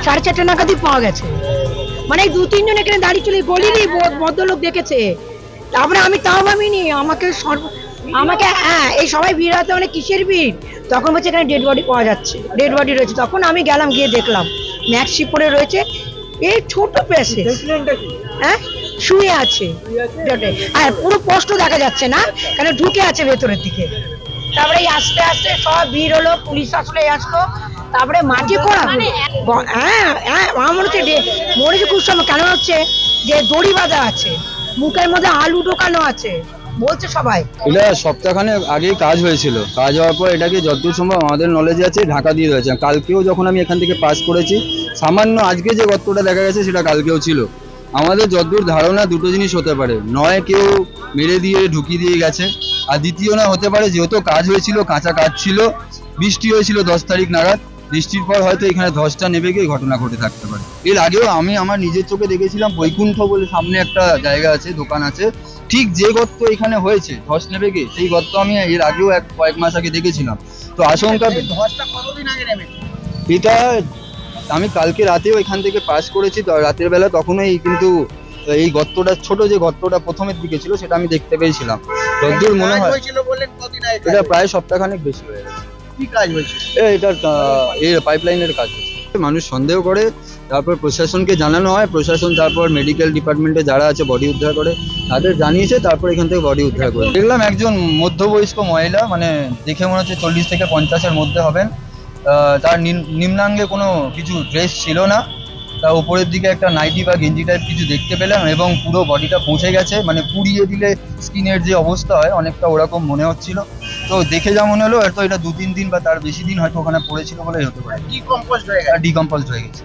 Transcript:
4:30 নাগাদই পাওয়া গেছে। মানে 2-3 জন এখানে দাঁড়িয়ে ছিল, বলিনি ভদ্রলোক দেখেছে। তারপরে আমি তাও ভাবিনি আমাকে হ্যাঁ এই সবাই ভিড় হতে মানে কিসের ভিড়, তখন বলছে এখানে ডেড বডি পাওয়া যাচ্ছে, ডেড বডি রয়েছে। তখন আমি গেলাম, গিয়ে দেখলাম ম্যাক্সি পরে রয়েছে, এই ছোট পেশে হ্যাঁ শুয়ে আছে, আর পুরো স্পষ্ট দেখা যাচ্ছে না কারণ ঢুকে আছে ভেতরের দিকে। তারপরে আস্তে আস্তে সব ভিড় হলো, পুলিশ আসলে আসলো, তারপরে মাটি করা হ্যাঁ হ্যাঁ আমার মরেছে খুব সময়। কেন হচ্ছে যে দড়ি বাঁধা আছে, মুখের মধ্যে আলু ঢোকানো আছে বলছে সবাই। এটা সপ্তাহখানেক আগেই কাজ হয়েছিল, কাজ হওয়ার পর এটাকে যতদূর সম্ভব আমাদের নলেজে আছে ঢাকা দিয়ে রয়েছে। কালকেও যখন আমি এখান থেকে পাস করেছি, সামান্য আজকে যে গর্তটা দেখা গেছে সেটা কালকেও ছিল। আমাদের যতদূর ধারণা দুটো জিনিস হতে পারে, নয় কেউ মেরে দিয়ে ঢুকিয়ে দিয়ে গেছে, আর দ্বিতীয় না হতে পারে যেহেতু কাজ হয়েছিল, কাঁচা কাজ ছিল, বৃষ্টি হয়েছিল 10 তারিখ নাগাদ, বৃষ্টির পর হয়তো এখানে ধসটা নেমে গিয়ে ঘটনা ঘটে থাকতে পারে। এর আগেও আমি আমার নিজের চোখে দেখেছিলাম, বৈকুণ্ঠ বলে সামনে একটা জায়গা আছে, দোকান আছে, ঠিক যে গর্ত এখানে হয়েছে ধস নেমে গিয়ে, সেই গর্ত আমি এর আগেও কয়েক মাস আগে দেখেছিলাম। তো আশঙ্কা ধসটা কতদিন আগে নেমেছে? এটা আমি কালকে রাতেও এখান থেকে পাস করেছি, তো রাতের বেলা তখনই কিন্তু এই গর্তটা, ছোট যে গর্তটা প্রথমের দিকে ছিল সেটা আমি দেখতে পেয়েছিলাম। যতদূর মনে হয় এটা প্রায় সপ্তাহখানেক বেশি হয়ে গেছে। কি কাজ হয়েছে? এটা এর পাইপলাইনের কাজ হচ্ছে। মানুষ সন্দেহ করে, তারপর প্রশাসনকে জানানো হয়, প্রশাসন তারপর মেডিকেল ডিপার্টমেন্টে যারা আছে বডি উদ্ধার করে তাদের জানিয়েছে, তারপর এখান থেকে বডি উদ্ধার করে। দেখলাম একজন মধ্যবয়স্ক মহিলা, মানে দেখে মনে হচ্ছে 40 থেকে 50-এর মধ্যে হবেন। তার নিম্নাঙ্গে কোনো কিছু ড্রেস ছিল না, তার উপরের দিকে একটা নাইটি বা গেঞ্জি টাইপ কিছু দেখতে পেলাম, এবং পুরো বডিটা পৌঁছে গেছে, মানে পুড়িয়ে দিলে স্কিনের যে অবস্থা হয় অনেকটা ওরকম মনে হচ্ছিল। তো দেখে যা মনে হলো হয়তো এটা 2-3 দিন বা তার বেশি দিন হয়তো ওখানে পড়েছিল বলেই হতে পারে। ডিকম্পোজড হয়ে গেছে।